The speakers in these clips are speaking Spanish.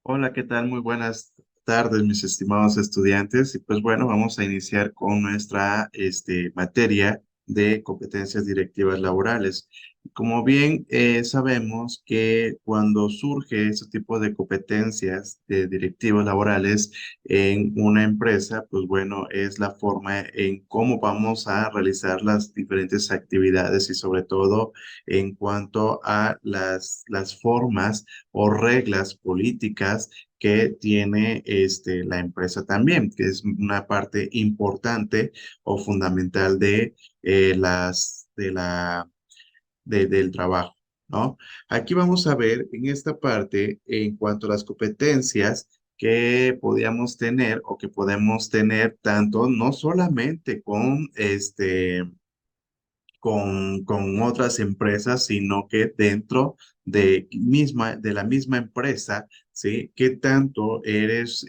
Hola, ¿qué tal? Muy buenas tardes, mis estimados estudiantes. Y pues bueno, vamos a iniciar con nuestra materia de competencias directivas laborales. Como bien sabemos que cuando surge este tipo de competencias de directivas laborales en una empresa, pues bueno, es la forma en cómo vamos a realizar las diferentes actividades y sobre todo en cuanto a las formas o reglas políticas que tiene la empresa también, que es una parte importante o fundamental de del trabajo, ¿no? Aquí vamos a ver en esta parte en cuanto a las competencias que podíamos tener o que podemos tener tanto no solamente con otras empresas, sino que dentro de la misma empresa, ¿sí? ¿Qué tanto eres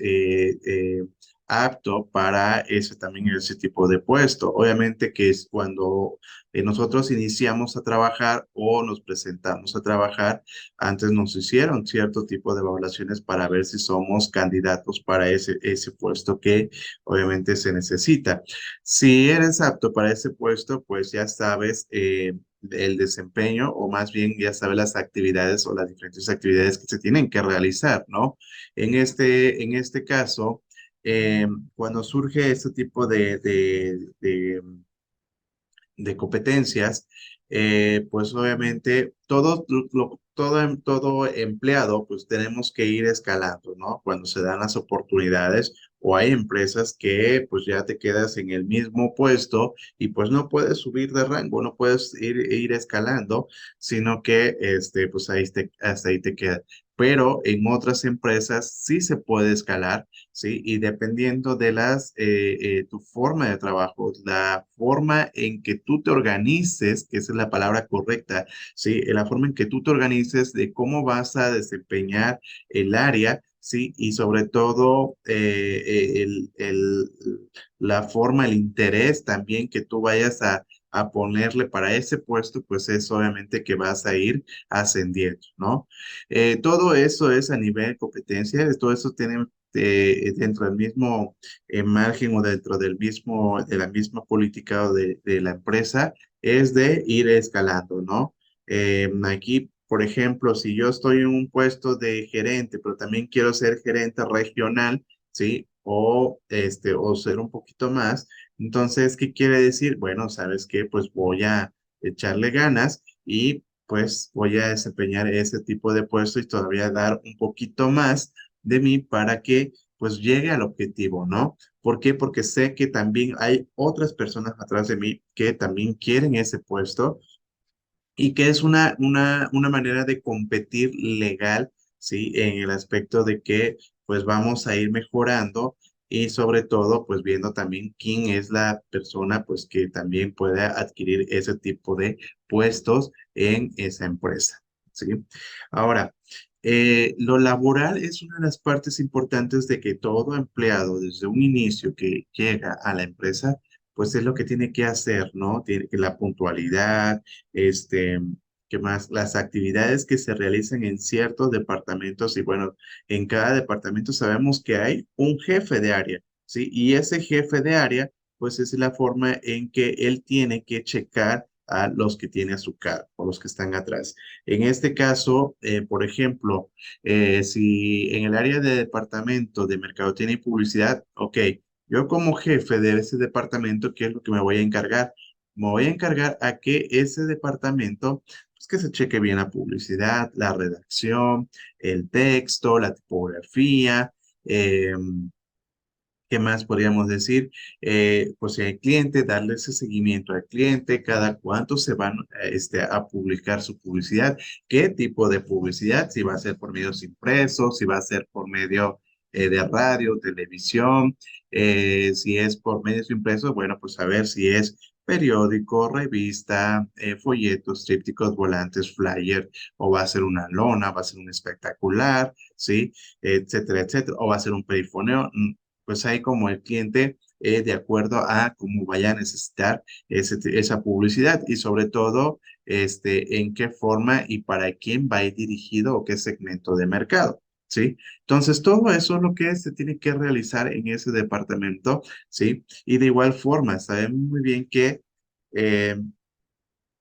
apto para ese tipo de puesto? Obviamente que es cuando nosotros iniciamos a trabajar o nos presentamos a trabajar, antes nos hicieron cierto tipo de evaluaciones para ver si somos candidatos para ese puesto que obviamente se necesita. Si eres apto para ese puesto, pues ya sabes el desempeño o más bien ya sabes las actividades o las diferentes actividades que se tienen que realizar, ¿no? En este caso, cuando surge este tipo de competencias, pues obviamente todo empleado, pues tenemos que ir escalando, ¿no? Cuando se dan las oportunidades o hay empresas que pues ya te quedas en el mismo puesto y pues no puedes subir de rango, no puedes ir escalando, sino que pues hasta ahí te quedas. Pero en otras empresas sí se puede escalar. ¿Sí? Y dependiendo de tu forma de trabajo, la forma en que tú te organices, que esa es la palabra correcta, ¿sí? La forma en que tú te organices de cómo vas a desempeñar el área, ¿sí? Y sobre todo la forma, el interés también que tú vayas a ponerle para ese puesto, pues es obviamente que vas a ir ascendiendo, ¿no? Todo eso es a nivel de competencia, todo eso tiene dentro del mismo margen o dentro de la misma política o de la empresa, es de ir escalando, ¿no? Aquí, por ejemplo, si yo estoy en un puesto de gerente, pero también quiero ser gerente regional, ¿sí? O ser un poquito más, entonces, ¿qué quiere decir? Bueno, ¿sabes qué? Pues voy a echarle ganas y pues voy a desempeñar ese tipo de puesto y todavía dar un poquito más de mí para que pues llegue al objetivo, ¿no? ¿Por qué? Porque sé que también hay otras personas atrás de mí que también quieren ese puesto y que es una manera de competir legal, ¿sí? En el aspecto de que pues vamos a ir mejorando y sobre todo pues viendo también quién es la persona pues que también pueda adquirir ese tipo de puestos en esa empresa, ¿sí? Ahora, lo laboral es una de las partes importantes de que todo empleado desde un inicio que llega a la empresa pues es lo que tiene que hacer, ¿no? Tiene que la puntualidad, este, ¿qué más? Las actividades que se realizan en ciertos departamentos y bueno, en cada departamento sabemos que hay un jefe de área, ¿sí? Y ese jefe de área, pues es la forma en que él tiene que checar a los que tiene a su cargo o los que están atrás. En este caso, por ejemplo, si en el área de departamento de mercadotecnia y publicidad, ok, yo como jefe de ese departamento, ¿qué es lo que me voy a encargar? Me voy a encargar a que ese departamento, pues que se cheque bien la publicidad, la redacción, el texto, la tipografía, ¿qué más podríamos decir? Pues si hay cliente, darle ese seguimiento al cliente, cada cuánto se van a publicar su publicidad, qué tipo de publicidad, si va a ser por medios impresos, si va a ser por medio de radio, televisión, si es por medios impresos, bueno, pues a ver si es periódico, revista, folletos, trípticos, volantes, flyer, o va a ser una lona, va a ser un espectacular, ¿sí? Etcétera, etcétera, o va a ser un perifoneo, pues ahí como el cliente, de acuerdo a cómo vaya a necesitar esa publicidad y sobre todo, en qué forma y para quién va a ir dirigido o qué segmento de mercado. ¿sí? Entonces, todo eso es lo que se tiene que realizar en ese departamento, ¿sí? Y de igual forma, sabemos muy bien eh,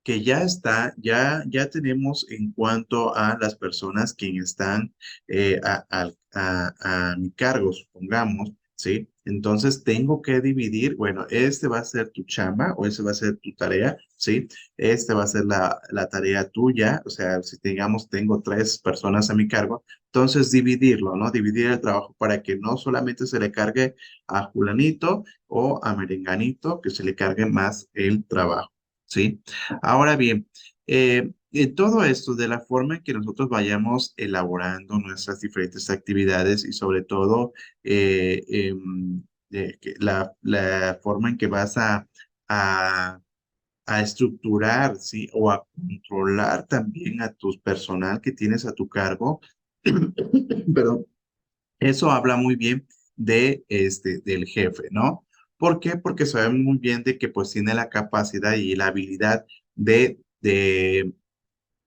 que ya está, ya tenemos en cuanto a las personas que están a mi cargo, supongamos, ¿sí? Entonces tengo que dividir, bueno, este va a ser tu chamba o ese va a ser tu tarea, ¿sí? Este va a ser la tarea tuya, o sea, si digamos tengo tres personas a mi cargo, entonces dividirlo, ¿no? Dividir el trabajo para que no solamente se le cargue a Julanito o a Merenganito, que se le cargue más el trabajo, ¿sí? Ahora bien, todo esto de la forma en que nosotros vayamos elaborando nuestras diferentes actividades y sobre todo la forma en que vas a, a estructurar, ¿sí? O a controlar también a tu personal que tienes a tu cargo, perdón, eso habla muy bien del jefe, ¿no? ¿Por qué? Porque sabemos muy bien de que pues tiene la capacidad y la habilidad de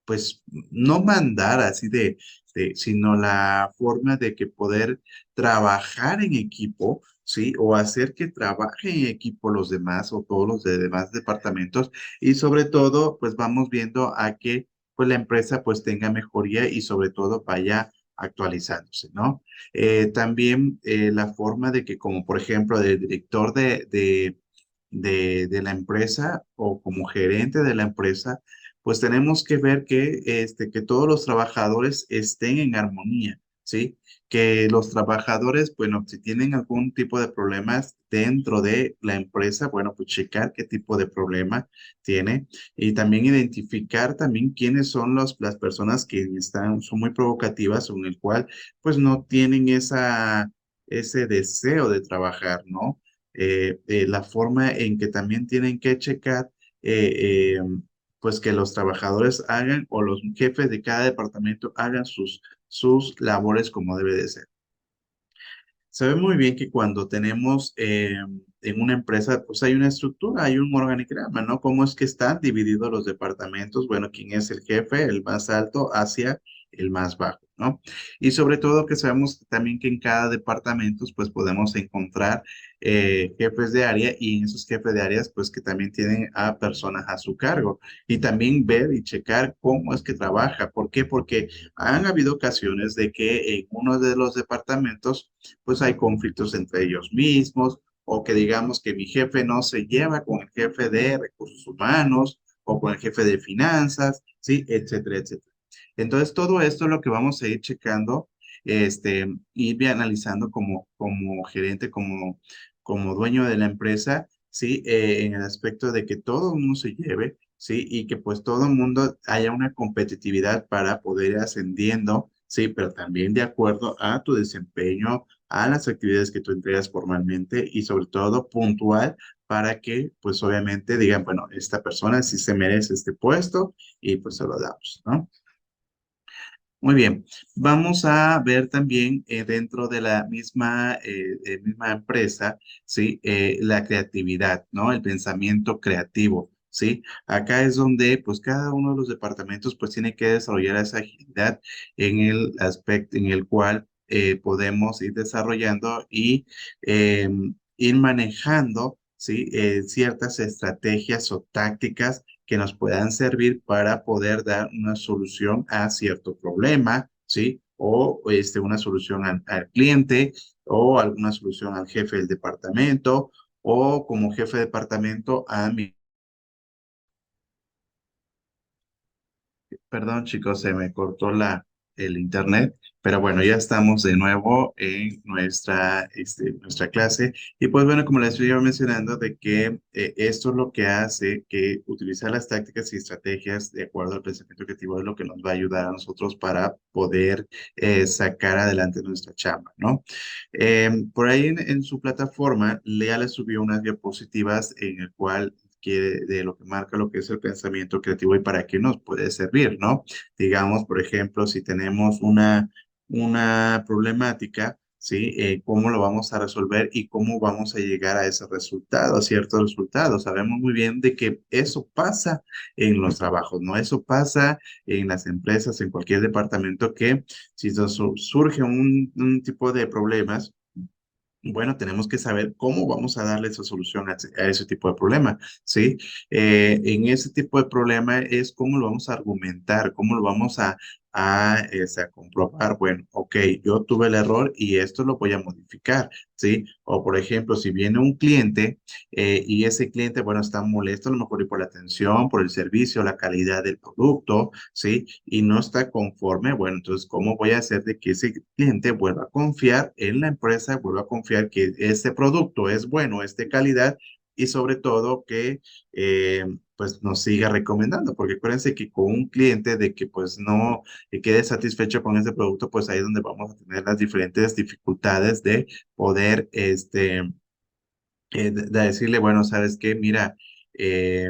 pues no mandar así sino la forma de que poder trabajar en equipo, ¿sí? O hacer que trabajen en equipo los demás o todos los de demás departamentos y sobre todo, pues vamos viendo a que pues la empresa pues tenga mejoría y sobre todo vaya actualizándose, ¿no? También la forma de que como por ejemplo del director de la empresa o como gerente de la empresa, pues tenemos que ver que todos los trabajadores estén en armonía, ¿sí? Que los trabajadores, bueno, si tienen algún tipo de problemas dentro de la empresa, bueno, pues checar qué tipo de problema tiene y también identificar también quiénes son las personas que son muy provocativas o en el cual, pues no tienen ese deseo de trabajar, ¿no? La forma en que también tienen que checar pues que los trabajadores hagan o los jefes de cada departamento hagan sus labores como debe de ser. Se ve muy bien que cuando tenemos en una empresa, pues hay una estructura, hay un organigrama, ¿no? ¿Cómo es que están divididos los departamentos? Bueno, ¿quién es el jefe, el más alto, hacia el más bajo, ¿no? Y sobre todo que sabemos también que en cada departamento, pues podemos encontrar jefes de área y en esos jefes de áreas, pues que también tienen a personas a su cargo y también ver y checar cómo es que trabaja. ¿Por qué? Porque han habido ocasiones de que en uno de los departamentos, pues hay conflictos entre ellos mismos, o que digamos que mi jefe no se lleva con el jefe de recursos humanos o con el jefe de finanzas, ¿sí? Etcétera, etcétera. Entonces, todo esto es lo que vamos a ir checando, ir analizando como gerente, como dueño de la empresa, ¿sí? En el aspecto de que todo el mundo se lleve, ¿sí? Y que pues todo el mundo haya una competitividad para poder ir ascendiendo, ¿sí? Pero también de acuerdo a tu desempeño, a las actividades que tú entregas formalmente y sobre todo puntual para que pues obviamente digan, bueno, esta persona sí se merece este puesto y pues se lo damos, ¿no? Muy bien, vamos a ver también dentro de la misma empresa, ¿sí? La creatividad, ¿no? El pensamiento creativo, ¿sí? Acá es donde, pues, cada uno de los departamentos, pues, tiene que desarrollar esa agilidad en el aspecto en el cual podemos ir desarrollando y ir manejando, ¿sí? Ciertas estrategias o tácticas que nos puedan servir para poder dar una solución a cierto problema, ¿sí? O una solución al cliente o alguna solución al jefe del departamento o como jefe de departamento a mi. Perdón, chicos, se me cortó el internet, pero bueno, ya estamos de nuevo en nuestra clase. Y pues bueno, como les iba mencionando, de que esto es lo que hace que utilizar las tácticas y estrategias de acuerdo al pensamiento creativo es lo que nos va a ayudar a nosotros para poder sacar adelante nuestra chamba, ¿no? Por ahí en su plataforma, Lea le subió unas diapositivas en el cual de lo que marca lo que es el pensamiento creativo y para qué nos puede servir, ¿no? Digamos, por ejemplo, si tenemos una problemática, ¿sí? Cómo lo vamos a resolver y cómo vamos a llegar a ese resultado, a ciertos resultados. Sabemos muy bien de que eso pasa en los trabajos, ¿no? Eso pasa en las empresas, en cualquier departamento que si surge un tipo de problemas, bueno, tenemos que saber cómo vamos a darle esa solución a ese tipo de problema, ¿sí? En ese tipo de problema es cómo lo vamos a argumentar, cómo lo vamos a comprobar. Bueno, ok, yo tuve el error y esto lo voy a modificar, ¿sí? O por ejemplo, si viene un cliente y ese cliente, bueno, está molesto a lo mejor y por la atención, por el servicio, la calidad del producto, ¿sí? Y no está conforme, bueno, entonces, ¿cómo voy a hacer de que ese cliente vuelva a confiar en la empresa, vuelva a confiar que este producto es bueno, es de calidad y sobre todo que pues nos siga recomendando? Porque acuérdense que con un cliente de que pues no quede satisfecho con ese producto, pues ahí es donde vamos a tener las diferentes dificultades de poder de decirle, bueno, ¿sabes qué? Mira, eh,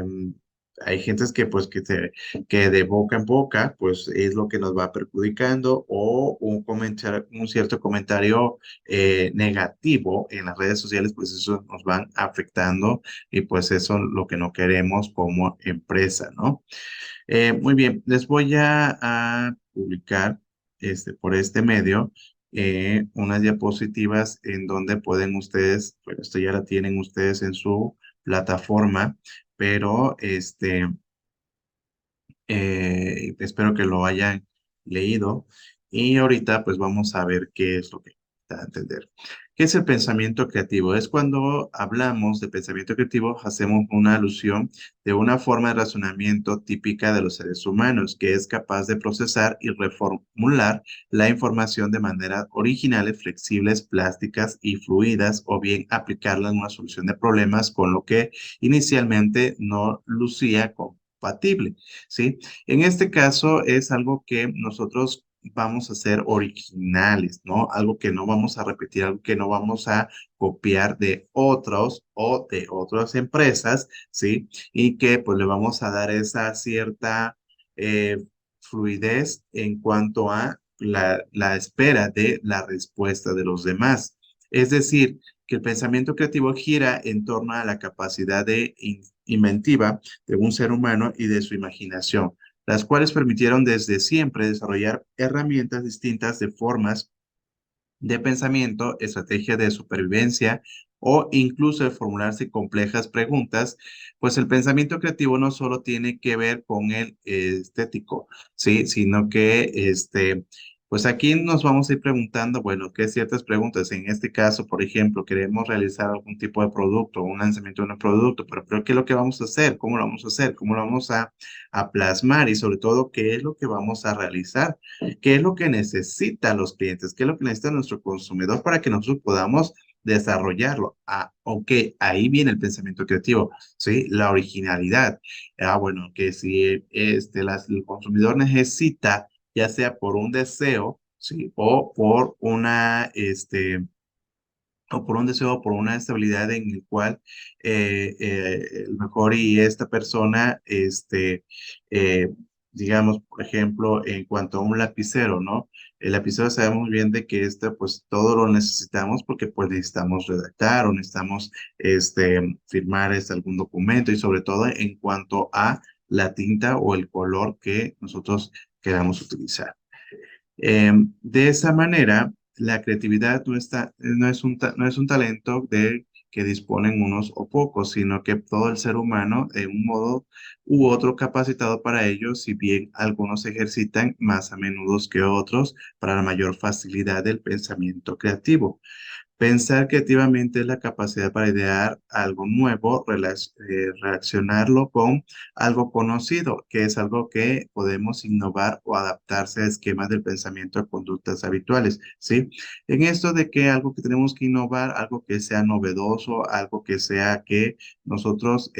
hay gentes que pues que de boca en boca pues es lo que nos va perjudicando o un cierto comentario negativo en las redes sociales, pues eso nos van afectando y pues eso es lo que no queremos como empresa, ¿no? Muy bien, les voy a publicar por este medio unas diapositivas en donde pueden ustedes, bueno, esto ya la tienen ustedes en su plataforma, pero espero que lo hayan leído y ahorita pues vamos a ver qué es lo que da a entender. ¿Qué es el pensamiento creativo? Es cuando hablamos de pensamiento creativo, hacemos una alusión de una forma de razonamiento típica de los seres humanos que es capaz de procesar y reformular la información de manera originales, flexibles, plásticas y fluidas o bien aplicarla en una solución de problemas con lo que inicialmente no lucía compatible, ¿sí? En este caso es algo que nosotros vamos a ser originales, ¿no? Algo que no vamos a repetir, algo que no vamos a copiar de otros o de otras empresas, ¿sí? Y que pues le vamos a dar esa cierta fluidez en cuanto a la espera de la respuesta de los demás. Es decir, que el pensamiento creativo gira en torno a la capacidad de inventiva de un ser humano y de su imaginación, las cuales permitieron desde siempre desarrollar herramientas distintas de formas de pensamiento, estrategia de supervivencia o incluso de formularse complejas preguntas, pues el pensamiento creativo no solo tiene que ver con el estético, ¿sí? Sino que pues aquí nos vamos a ir preguntando, bueno, qué ciertas preguntas. En este caso, por ejemplo, queremos realizar algún tipo de producto, un lanzamiento de un producto, pero ¿qué es lo que vamos a hacer? ¿Cómo lo vamos a hacer? ¿Cómo lo vamos a plasmar? Y sobre todo, ¿qué es lo que vamos a realizar? ¿Qué es lo que necesitan los clientes? ¿Qué es lo que necesita nuestro consumidor para que nosotros podamos desarrollarlo? Ah, ok, ahí viene el pensamiento creativo, ¿sí? La originalidad. Ah, bueno, que si el consumidor necesita, ya sea por un deseo, ¿sí? O por un deseo, por una estabilidad en el cual el mejor y esta persona, eh, digamos, por ejemplo, en cuanto a un lapicero, ¿no? El lapicero sabemos muy bien de que pues todo lo necesitamos porque pues necesitamos redactar o necesitamos, firmar algún documento y sobre todo en cuanto a la tinta o el color que nosotros queramos utilizar. De esa manera, la creatividad no es un talento que disponen unos o pocos, sino que todo el ser humano, de un modo u otro, capacitado para ello, si bien algunos se ejercitan más a menudo que otros para la mayor facilidad del pensamiento creativo. Pensar creativamente es la capacidad para idear algo nuevo, relacionarlo con algo conocido, que es algo que podemos innovar o adaptarse a esquemas del pensamiento a conductas habituales, ¿sí? En esto de que algo que tenemos que innovar, algo que sea novedoso, algo que sea que nosotros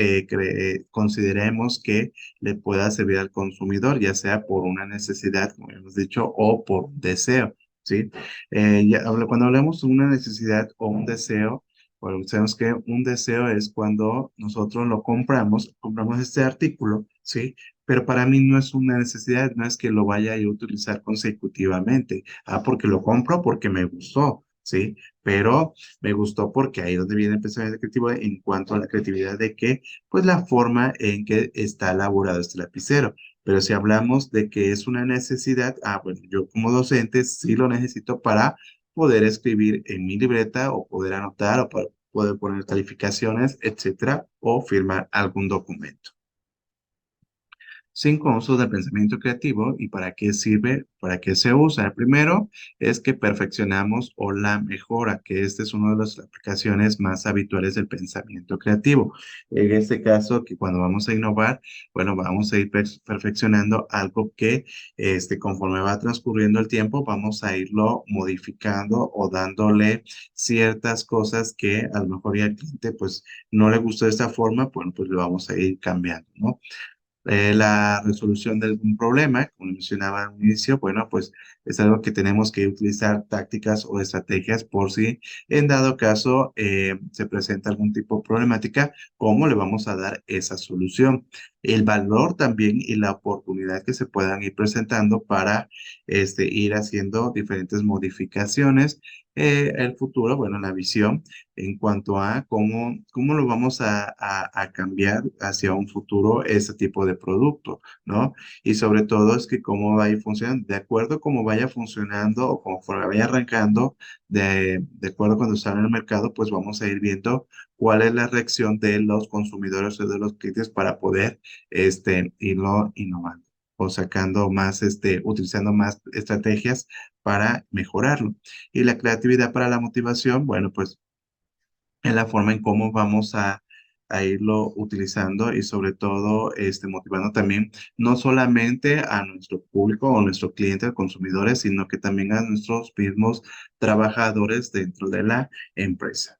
consideremos que le pueda servir al consumidor, ya sea por una necesidad, como hemos dicho, o por un deseo, ¿sí? Cuando hablamos de una necesidad o un deseo, bueno, sabemos que un deseo es cuando nosotros lo compramos este artículo, ¿sí? Pero para mí no es una necesidad, no es que lo vaya a utilizar consecutivamente. Ah, porque lo compro porque me gustó, ¿sí? Pero me gustó porque ahí es donde viene el pensamiento creativo en cuanto a la creatividad de que, pues la forma en que está elaborado este lapicero. Pero si hablamos de que es una necesidad, bueno, yo como docente sí lo necesito para poder escribir en mi libreta o poder anotar o para poder poner calificaciones, etcétera, o firmar algún documento. Cinco usos del pensamiento creativo y para qué sirve, para qué se usa. El primero es que perfeccionamos o la mejora, que este es una de las aplicaciones más habituales del pensamiento creativo. En este caso, que cuando vamos a innovar, bueno, vamos a ir perfeccionando algo que conforme va transcurriendo el tiempo, vamos a irlo modificando o dándole ciertas cosas que a lo mejor ya al cliente pues no le gustó de esta forma, bueno, pues lo vamos a ir cambiando, ¿no? La resolución de algún problema, como mencionaba al inicio, bueno, pues es algo que tenemos que utilizar tácticas o estrategias por si en dado caso se presenta algún tipo de problemática, cómo le vamos a dar esa solución. El valor también y la oportunidad que se puedan ir presentando para ir haciendo diferentes modificaciones. El futuro, bueno, la visión en cuanto a cómo lo vamos a cambiar hacia un futuro ese tipo de producto, ¿no? Y sobre todo es que cómo va a ir funcionando, de acuerdo a cómo vaya funcionando o conforme vaya arrancando, de acuerdo cuando salga en el mercado, pues vamos a ir viendo cuál es la reacción de los consumidores o de los clientes para poder irlo innovando o sacando más, utilizando más estrategias para mejorarlo. Y la creatividad para la motivación, bueno, pues en la forma en cómo vamos a irlo utilizando y sobre todo motivando también no solamente a nuestro público o nuestros clientes, consumidores, sino que también a nuestros mismos trabajadores dentro de la empresa.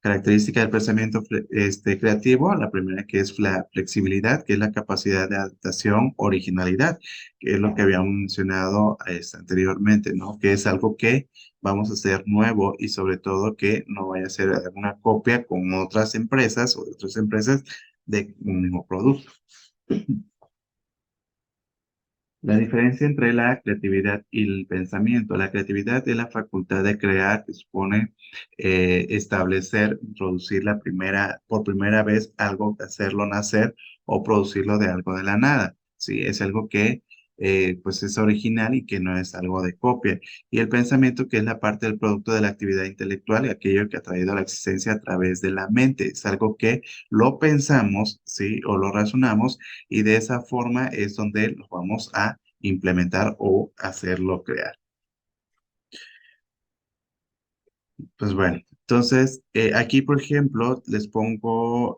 Característica del pensamiento creativo, la primera que es la flexibilidad, que es la capacidad de adaptación, originalidad, que es lo que habíamos mencionado anteriormente, ¿no? Que es algo que vamos a hacer nuevo y sobre todo que no vaya a ser alguna copia con otras empresas o de otras empresas de un mismo producto. La diferencia entre la creatividad y el pensamiento. La creatividad es la facultad de crear, que supone establecer, introducir por primera vez algo, hacerlo nacer o producirlo de algo de la nada. Sí, es algo que pues es original y que no es algo de copia. Y el pensamiento, que es la parte del producto de la actividad intelectual, y aquello que ha traído a la existencia a través de la mente. Es algo que lo pensamos, sí, o lo razonamos y de esa forma es donde lo vamos a implementar o hacerlo crear. Pues bueno, entonces aquí, por ejemplo, les pongo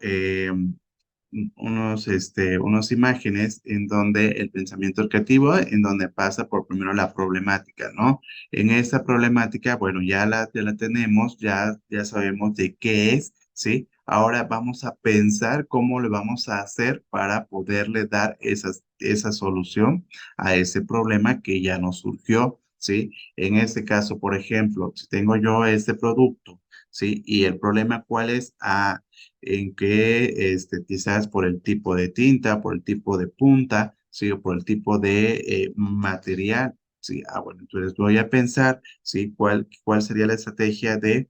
unos imágenes en donde el pensamiento creativo, en donde pasa por primero la problemática, ¿no? En esa problemática, bueno, ya la tenemos, ya sabemos de qué es, ¿sí? Ahora vamos a pensar cómo le vamos a hacer para poderle dar esa solución a ese problema que ya nos surgió, ¿sí? En este caso, por ejemplo, si tengo yo este producto, ¿sí? Y el problema, ¿cuál es? En que quizás por el tipo de tinta, por el tipo de punta, ¿sí? O por el tipo de material, ¿sí? Bueno, entonces voy a pensar, ¿sí? ¿Cuál sería la estrategia de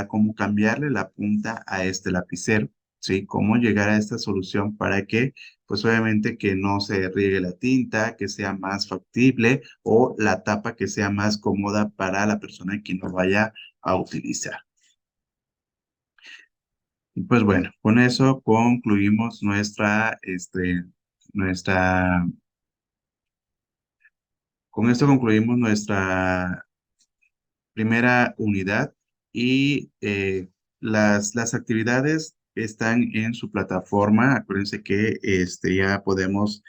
cómo cambiarle la punta a este lapicero? ¿Sí? ¿Cómo llegar a esta solución para que, pues obviamente que no se riegue la tinta, que sea más factible o la tapa que sea más cómoda para la persona que no vaya a utilizar? Pues bueno, con eso concluimos nuestra, con esto concluimos nuestra primera unidad y las actividades están en su plataforma. Acuérdense que ya podemos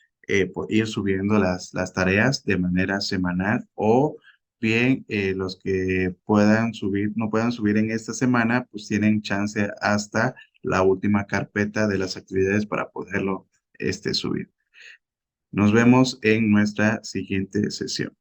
ir subiendo las tareas de manera semanal o bien los que puedan subir, no puedan subir en esta semana, pues tienen chance hasta la última carpeta de las actividades para poderlo subir. Nos vemos en nuestra siguiente sesión.